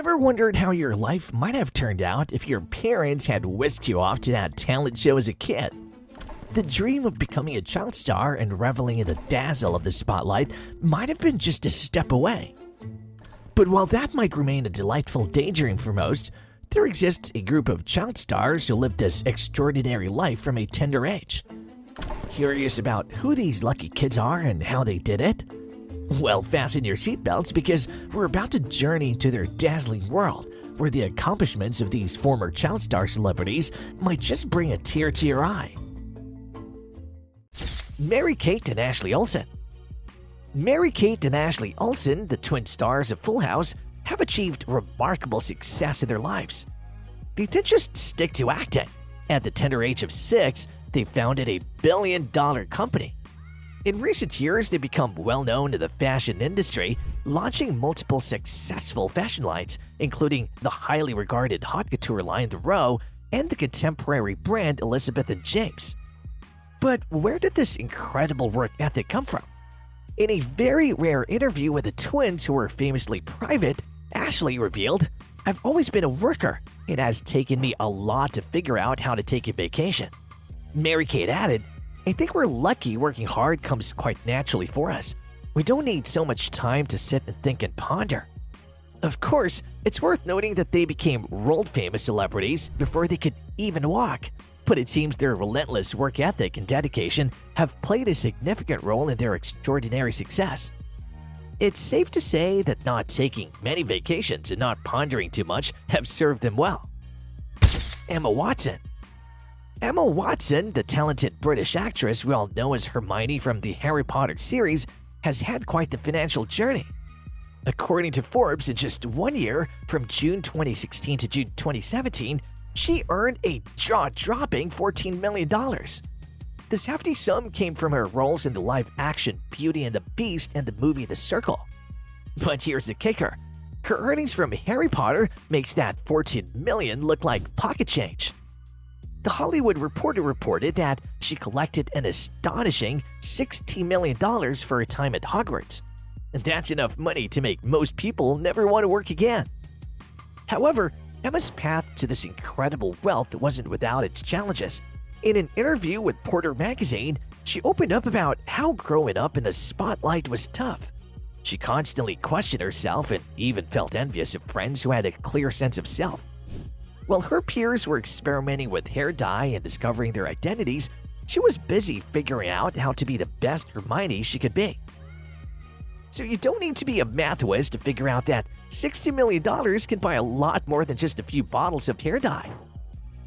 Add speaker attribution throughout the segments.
Speaker 1: Ever wondered how your life might have turned out if your parents had whisked you off to that talent show as a kid? The dream of becoming a child star and reveling in the dazzle of the spotlight might have been just a step away. But while that might remain a delightful daydream for most, there exists a group of child stars who live this extraordinary life from a tender age. Curious about who these lucky kids are and how they did it? Well, fasten your seatbelts because we're about to journey to their dazzling world, where the accomplishments of these former child star celebrities might just bring a tear to your eye. Mary-Kate and Ashley Olsen. Mary-Kate and Ashley Olsen, the twin stars of Full House, have achieved remarkable success in their lives. They didn't just stick to acting. At the tender age of 6, they founded a billion-dollar company. In recent years, they've become well-known in the fashion industry, launching multiple successful fashion lines, including the highly regarded haute couture line The Row and the contemporary brand Elizabeth & James. But where did this incredible work ethic come from? In a very rare interview with the twins who were famously private, Ashley revealed, "I've always been a worker. It has taken me a lot to figure out how to take a vacation." Mary-Kate added, "I think we're lucky working hard comes quite naturally for us. We don't need so much time to sit and think and ponder." Of course, it's worth noting that they became world-famous celebrities before they could even walk, but it seems their relentless work ethic and dedication have played a significant role in their extraordinary success. It's safe to say that not taking many vacations and not pondering too much have served them well. Emma Watson. Emma Watson, the talented British actress we all know as Hermione from the Harry Potter series, has had quite the financial journey. According to Forbes, in just 1 year, from June 2016 to June 2017, she earned a jaw-dropping $14 million. This hefty sum came from her roles in the live-action Beauty and the Beast and the movie The Circle. But here's the kicker. Her earnings from Harry Potter makes that $14 million look like pocket change. The Hollywood Reporter reported that she collected an astonishing $16 million for her time at Hogwarts. And that's enough money to make most people never want to work again. However, Emma's path to this incredible wealth wasn't without its challenges. In an interview with Porter magazine, she opened up about how growing up in the spotlight was tough. She constantly questioned herself and even felt envious of friends who had a clear sense of self. While her peers were experimenting with hair dye and discovering their identities, she was busy figuring out how to be the best Hermione she could be. So you don't need to be a math whiz to figure out that $60 million can buy a lot more than just a few bottles of hair dye.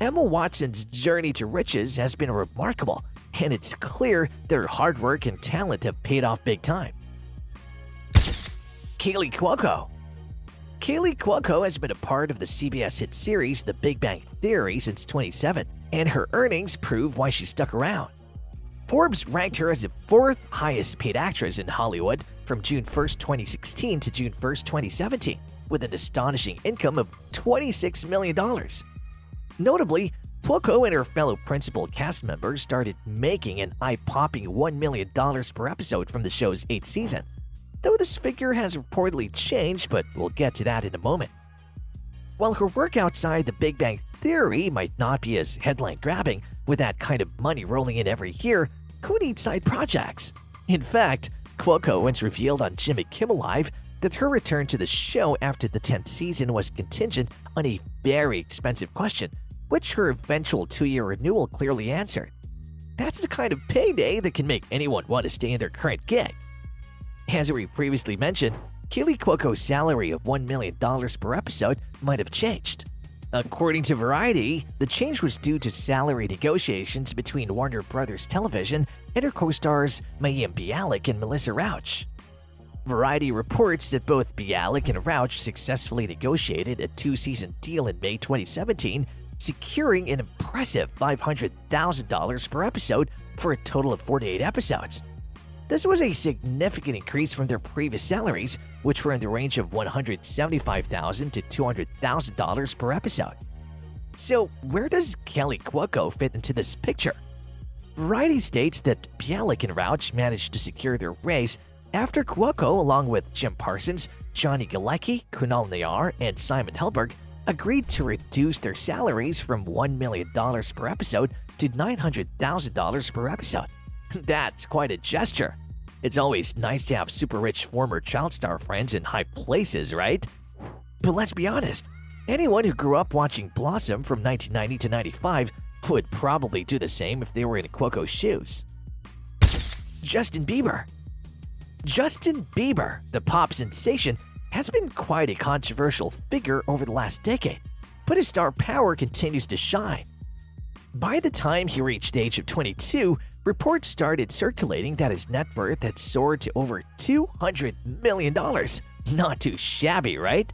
Speaker 1: Emma Watson's journey to riches has been remarkable, and it's clear that her hard work and talent have paid off big time. Kaley Cuoco. Kaley Cuoco has been a part of the CBS hit series The Big Bang Theory since 2007, and her earnings prove why she stuck around. Forbes ranked her as the 4th highest paid actress in Hollywood from June 1, 2016 to June 1, 2017, with an astonishing income of $26 million. Notably, Cuoco and her fellow principal cast members started making an eye-popping $1 million per episode from the show's 8th season, though this figure has reportedly changed, but we'll get to that in a moment. While her work outside The Big Bang Theory might not be as headline-grabbing, with that kind of money rolling in every year, who needs side projects? In fact, Cuoco once revealed on Jimmy Kimmel Live that her return to the show after the 10th season was contingent on a very expensive question, which her eventual 2-year renewal clearly answered. That's the kind of payday that can make anyone want to stay in their current gig. As we previously mentioned, Kaley Cuoco's salary of $1 million per episode might have changed. According to Variety, the change was due to salary negotiations between Warner Bros. Television and her co-stars Mayim Bialik and Melissa Rauch. Variety reports that both Bialik and Rauch successfully negotiated a 2-season deal in May 2017, securing an impressive $500,000 per episode for a total of 48 episodes. This was a significant increase from their previous salaries, which were in the range of $175,000 to $200,000 per episode. So where does Kaley Cuoco fit into this picture? Variety states that Bialik and Rauch managed to secure their raise after Cuoco, along with Jim Parsons, Johnny Galecki, Kunal Nair, and Simon Helberg agreed to reduce their salaries from $1 million per episode to $900,000 per episode. That's quite a gesture. It's always nice to have super rich former child star friends in high places, right? But let's be honest, anyone who grew up watching Blossom from 1990 to 95 would probably do the same if they were in Cuoco's shoes. Justin Bieber. Justin Bieber, the pop sensation, has been quite a controversial figure over the last decade, but his star power continues to shine. By the time he reached the age of 22, reports started circulating that his net worth had soared to over $200 million. Not too shabby, right?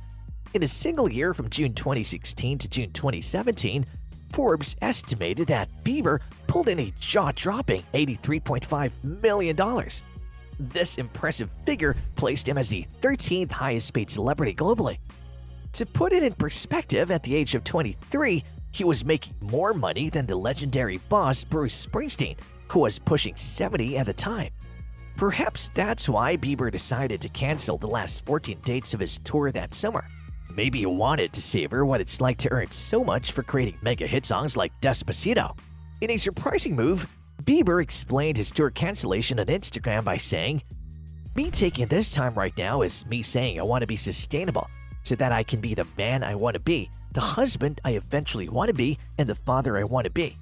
Speaker 1: In a single year from June 2016 to June 2017, Forbes estimated that Bieber pulled in a jaw-dropping $83.5 million. This impressive figure placed him as the 13th highest-paid celebrity globally. To put it in perspective, at the age of 23, he was making more money than the legendary boss Bruce Springsteen, who was pushing 70 at the time. Perhaps that's why Bieber decided to cancel the last 14 dates of his tour that summer. Maybe he wanted to savor what it's like to earn so much for creating mega hit songs like Despacito. In a surprising move, Bieber explained his tour cancellation on Instagram by saying, "Me taking this time right now is me saying I want to be sustainable so that I can be the man I want to be, the husband I eventually want to be, and the father I want to be."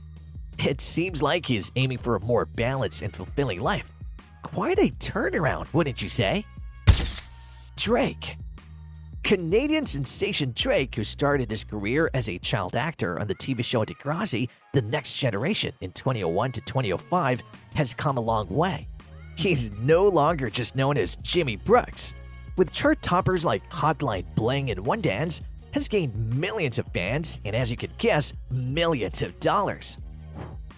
Speaker 1: It seems like he's aiming for a more balanced and fulfilling life. Quite a turnaround, wouldn't you say? Drake. Canadian sensation Drake, who started his career as a child actor on the TV show Degrassi, The Next Generation in 2001 to 2005, has come a long way. He's no longer just known as Jimmy Brooks. With chart toppers like Hotline Bling and One Dance, has gained millions of fans and, as you can guess, millions of dollars.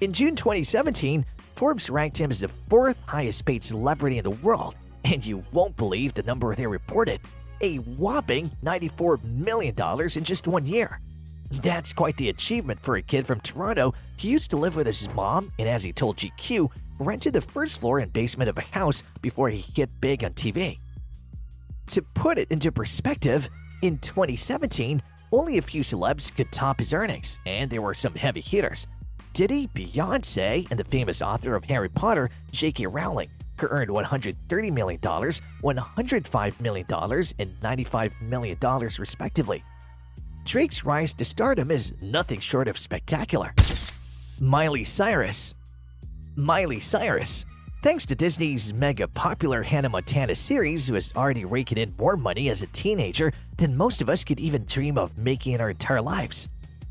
Speaker 1: In June 2017, Forbes ranked him as the 4th highest paid celebrity in the world, and you won't believe the number they reported. A whopping $94 million in just 1 year. That's quite the achievement for a kid from Toronto who used to live with his mom and, as he told GQ, rented the first floor and basement of a house before he hit big on TV. To put it into perspective, in 2017, only a few celebs could top his earnings, and there were some heavy hitters. Diddy, Beyonce, and the famous author of Harry Potter, J.K. Rowling, who earned $130 million, $105 million, and $95 million respectively. Drake's rise to stardom is nothing short of spectacular. Miley Cyrus. Miley Cyrus. Thanks to Disney's mega-popular Hannah Montana series, who is already raking in more money as a teenager than most of us could even dream of making in our entire lives.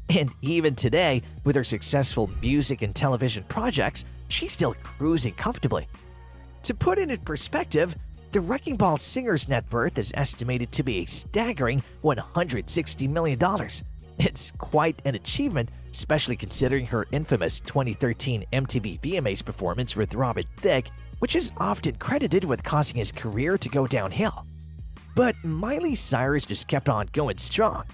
Speaker 1: And even today, with her successful music and television projects, she's still cruising comfortably. To put it in perspective, the Wrecking Ball singer's net worth is estimated to be a staggering $160 million. It's quite an achievement, especially considering her infamous 2013 MTV VMAs performance with Robin Thicke, which is often credited with causing his career to go downhill. But Miley Cyrus just kept on going strong.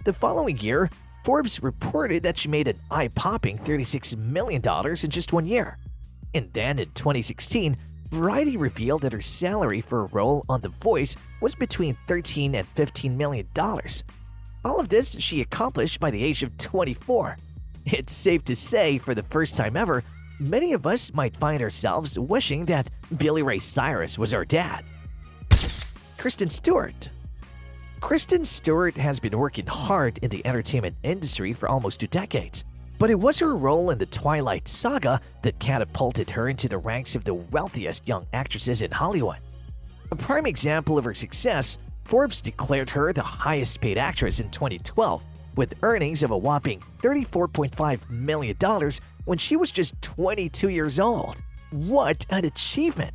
Speaker 1: The following year, Forbes reported that she made an eye-popping $36 million in just 1 year. And then in 2016, Variety revealed that her salary for a role on The Voice was between $13 and $15 million. All of this she accomplished by the age of 24. It's safe to say, for the first time ever, many of us might find ourselves wishing that Billy Ray Cyrus was our dad. Kristen Stewart. Kristen Stewart has been working hard in the entertainment industry for almost 2 decades. But it was her role in the Twilight Saga that catapulted her into the ranks of the wealthiest young actresses in Hollywood. A prime example of her success, Forbes declared her the highest paid actress in 2012, with earnings of a whopping $34.5 million when she was just 22 years old. What an achievement!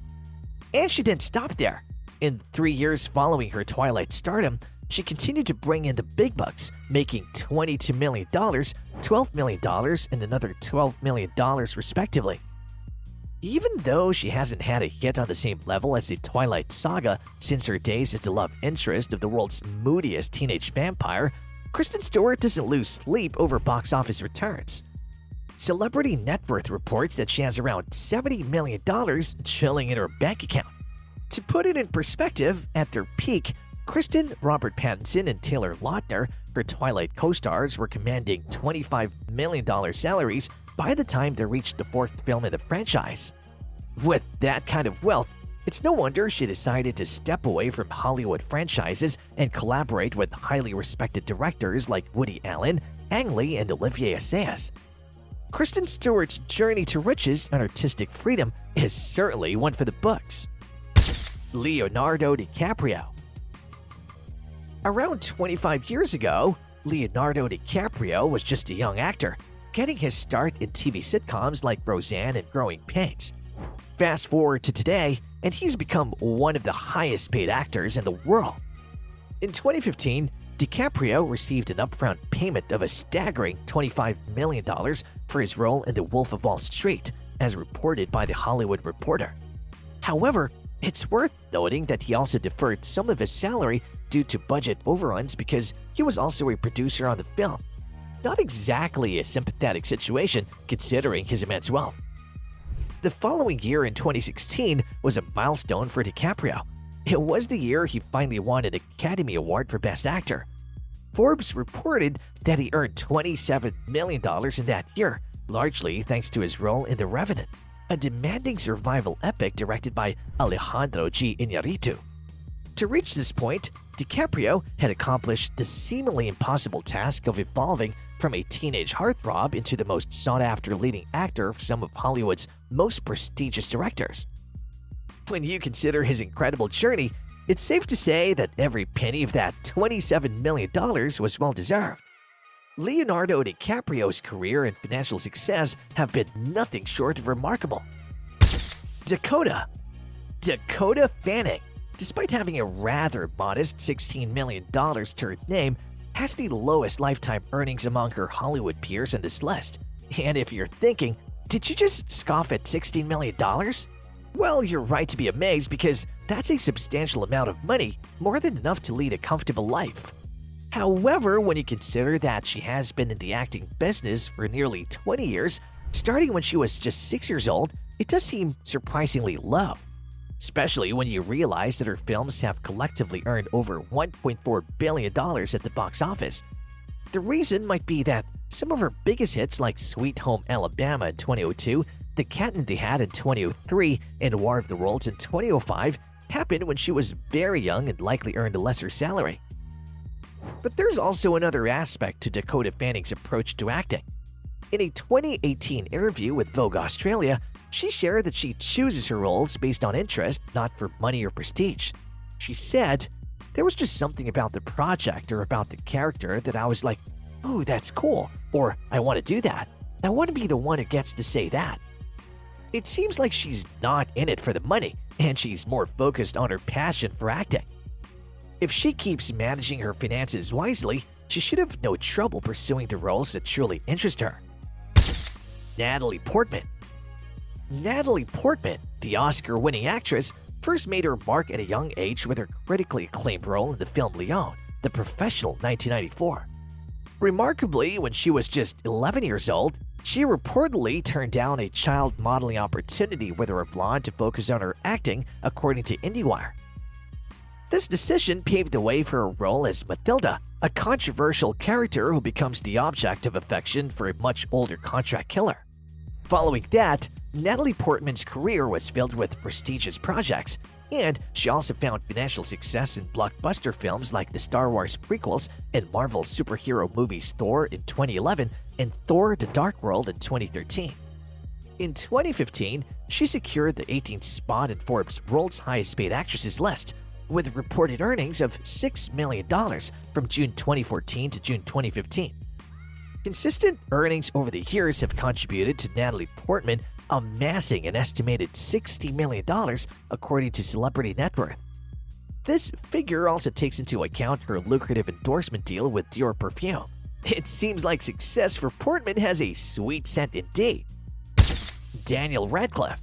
Speaker 1: And she didn't stop there. In 3 years following her Twilight stardom, she continued to bring in the big bucks, making $22 million, $12 million, and another $12 million respectively. Even though she hasn't had a hit on the same level as the Twilight Saga since her days as the love interest of the world's moodiest teenage vampire, Kristen Stewart doesn't lose sleep over box office returns. Celebrity Net Worth reports that she has around $70 million chilling in her bank account. To put it in perspective, at their peak, Kristen, Robert Pattinson, and Taylor Lautner, her Twilight co-stars, were commanding $25 million salaries by the time they reached the fourth film in the franchise. With that kind of wealth, it's no wonder she decided to step away from Hollywood franchises and collaborate with highly respected directors like Woody Allen, Ang Lee, and Olivier Assayas. Kristen Stewart's journey to riches and artistic freedom is certainly one for the books. Leonardo DiCaprio. Around 25 years ago, Leonardo DiCaprio was just a young actor, getting his start in TV sitcoms like Roseanne and Growing Pains. Fast forward to today, and he's become one of the highest paid actors in the world. In 2015, DiCaprio received an upfront payment of a staggering $25 million for his role in The Wolf of Wall Street, as reported by The Hollywood Reporter. However, it's worth noting that he also deferred some of his salary due to budget overruns because he was also a producer on the film. Not exactly a sympathetic situation considering his immense wealth. The following year in 2016 was a milestone for DiCaprio. It was the year he finally won an Academy Award for Best Actor. Forbes reported that he earned $27 million in that year, largely thanks to his role in The Revenant, a demanding survival epic directed by Alejandro G. Iñárritu. To reach this point, DiCaprio had accomplished the seemingly impossible task of evolving from a teenage heartthrob into the most sought-after leading actor of some of Hollywood's most prestigious directors. When you consider his incredible journey, it's safe to say that every penny of that $27 million was well-deserved. Leonardo DiCaprio's career and financial success have been nothing short of remarkable. Dakota Fanning, despite having a rather modest $16 million to her name, has the lowest lifetime earnings among her Hollywood peers in this list. And if you're thinking, did you just scoff at $16 million? Well, you're right to be amazed because that's a substantial amount of money, more than enough to lead a comfortable life. However, when you consider that she has been in the acting business for nearly 20 years, starting when she was just 6 years old, it does seem surprisingly low. Especially when you realize that her films have collectively earned over $1.4 billion at the box office. The reason might be that some of her biggest hits like Sweet Home Alabama in 2002, The Cat in the Hat in 2003, and War of the Worlds in 2005 happened when she was very young and likely earned a lesser salary. But there's also another aspect to Dakota Fanning's approach to acting. In a 2018 interview with Vogue Australia, she shared that she chooses her roles based on interest, not for money or prestige. She said, "There was just something about the project or about the character that I was like, ooh, that's cool, or I want to do that. I want to be the one who gets to say that." It seems like she's not in it for the money, and she's more focused on her passion for acting. If she keeps managing her finances wisely, she should have no trouble pursuing the roles that truly interest her. Natalie Portman, the Oscar-winning actress, first made her mark at a young age with her critically acclaimed role in the film Leon, The Professional, 1994. Remarkably, when she was just 11 years old, she reportedly turned down a child modeling opportunity with her Revlon to focus on her acting, according to IndieWire. This decision paved the way for her role as Mathilda, a controversial character who becomes the object of affection for a much older contract killer. Following that, Natalie Portman's career was filled with prestigious projects, and she also found financial success in blockbuster films like the Star Wars prequels and Marvel superhero movies Thor in 2011 and Thor: The Dark World in 2013. In 2015, she secured the 18th spot in Forbes' World's Highest Paid Actresses list, with reported earnings of $6 million from June 2014 to June 2015. Consistent earnings over the years have contributed to Natalie Portman amassing an estimated $60 million, according to Celebrity Net Worth. This figure also takes into account her lucrative endorsement deal with Dior perfume. It seems like success for Portman has a sweet scent indeed. Daniel Radcliffe.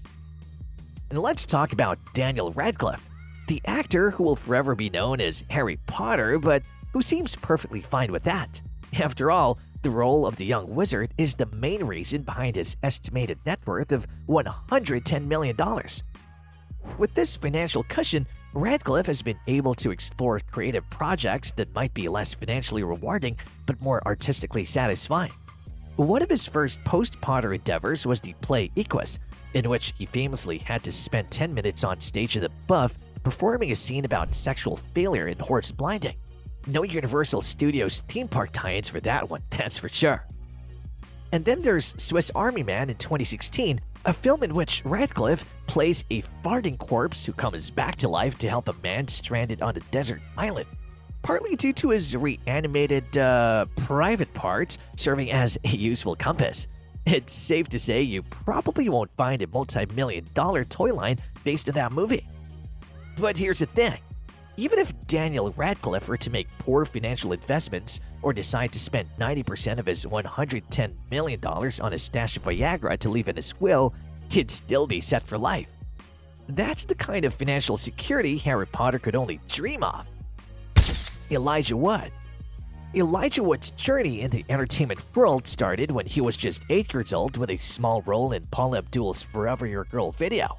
Speaker 1: And let's talk about Daniel Radcliffe, the actor who will forever be known as Harry Potter, but who seems perfectly fine with that. After all, the role of the young wizard is the main reason behind his estimated net worth of $110 million. With this financial cushion, Radcliffe has been able to explore creative projects that might be less financially rewarding but more artistically satisfying. One of his first post-Potter endeavors was the play Equus, in which he famously had to spend 10 minutes on stage at the Buff performing a scene about sexual failure and horse blinding. No Universal Studios theme park tie-ins for that one, that's for sure. And then there's Swiss Army Man in 2016, a film in which Radcliffe plays a farting corpse who comes back to life to help a man stranded on a desert island, partly due to his reanimated private parts serving as a useful compass. It's safe to say you probably won't find a multi-million-dollar toy line based on that movie. But here's the thing. Even if Daniel Radcliffe were to make poor financial investments or decide to spend 90% of his $110 million on a stash of Viagra to leave in his will, he'd still be set for life. That's the kind of financial security Harry Potter could only dream of. Elijah Wood. Elijah Wood's journey in the entertainment world started when he was just 8 years old with a small role in Paula Abdul's Forever Your Girl video.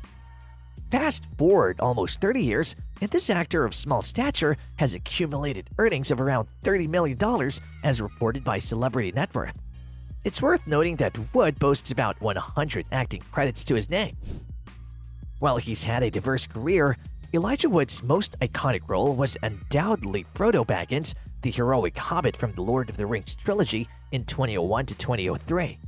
Speaker 1: Fast forward almost 30 years, and this actor of small stature has accumulated earnings of around $30 million as reported by Celebrity Net Worth. It's worth noting that Wood boasts about 100 acting credits to his name. While he's had a diverse career, Elijah Wood's most iconic role was undoubtedly Frodo Baggins, the heroic hobbit from the Lord of the Rings trilogy in 2001 to 2003.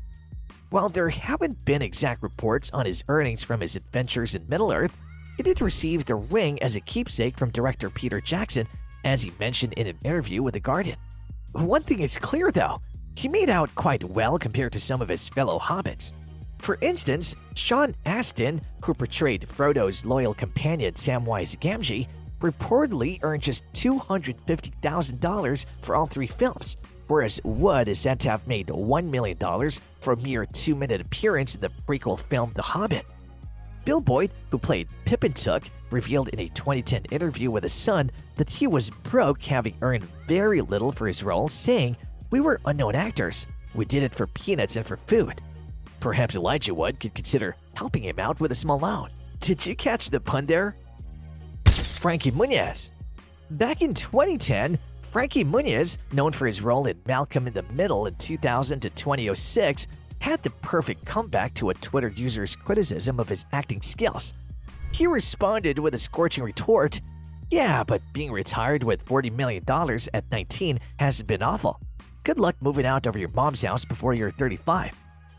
Speaker 1: While there haven't been exact reports on his earnings from his adventures in Middle-earth, he did receive the ring as a keepsake from director Peter Jackson, as he mentioned in an interview with The Guardian. One thing is clear though, he made out quite well compared to some of his fellow hobbits. For instance, Sean Astin, who portrayed Frodo's loyal companion Samwise Gamgee, reportedly earned just $250,000 for all 3 films, whereas Wood is said to have made $1 million for a mere 2-minute appearance in the prequel film The Hobbit. Bill Boyd, who played Pippin Took, revealed in a 2010 interview with The Sun that he was broke, having earned very little for his role, saying, "We were unknown actors. We did it for peanuts and for food." Perhaps Elijah Wood could consider helping him out with a small loan. Did you catch the pun there? Frankie Muniz. Back in 2010, Frankie Muniz, known for his role in Malcolm in the Middle in 2000 to 2006, had the perfect comeback to a Twitter user's criticism of his acting skills. He responded with a scorching retort, "Yeah, but being retired with $40 million at 19 hasn't been awful. Good luck moving out of your mom's house before you're 35.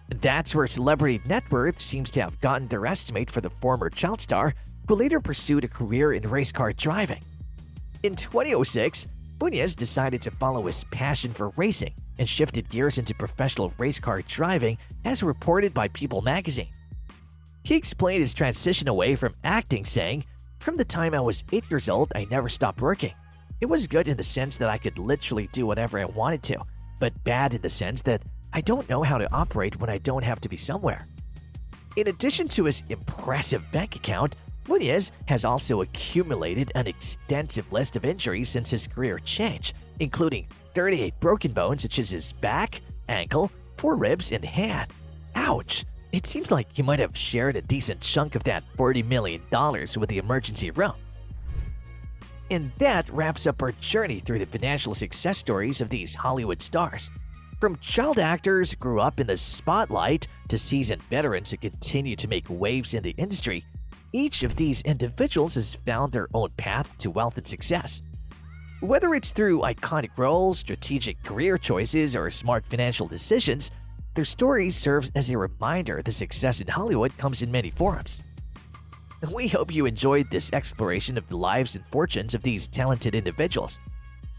Speaker 1: That's where Celebrity Net Worth seems to have gotten their estimate for the former child star, who later pursued a career in race car driving. In 2006, Muniz decided to follow his passion for racing and shifted gears into professional race car driving, as reported by People magazine. He explained his transition away from acting, saying, "From the time I was 8 years old, I never stopped working. It was good in the sense that I could literally do whatever I wanted to, but bad in the sense that I don't know how to operate when I don't have to be somewhere." In addition to his impressive bank account, Muniz has also accumulated an extensive list of injuries since his career change, including 38 broken bones such as his back, ankle, 4 ribs, and hand. Ouch! It seems like he might have shared a decent chunk of that $40 million with the emergency room. And that wraps up our journey through the financial success stories of these Hollywood stars. From child actors who grew up in the spotlight to seasoned veterans who continue to make waves in the industry, each of these individuals has found their own path to wealth and success. Whether it's through iconic roles, strategic career choices, or smart financial decisions, their stories serve as a reminder that success in Hollywood comes in many forms. We hope you enjoyed this exploration of the lives and fortunes of these talented individuals.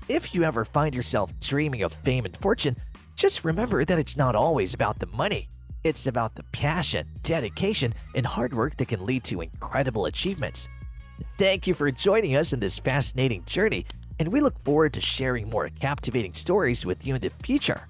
Speaker 1: If you ever find yourself dreaming of fame and fortune, just remember that it's not always about the money. It's about the passion, dedication, and hard work that can lead to incredible achievements. Thank you for joining us in this fascinating journey, and we look forward to sharing more captivating stories with you in the future.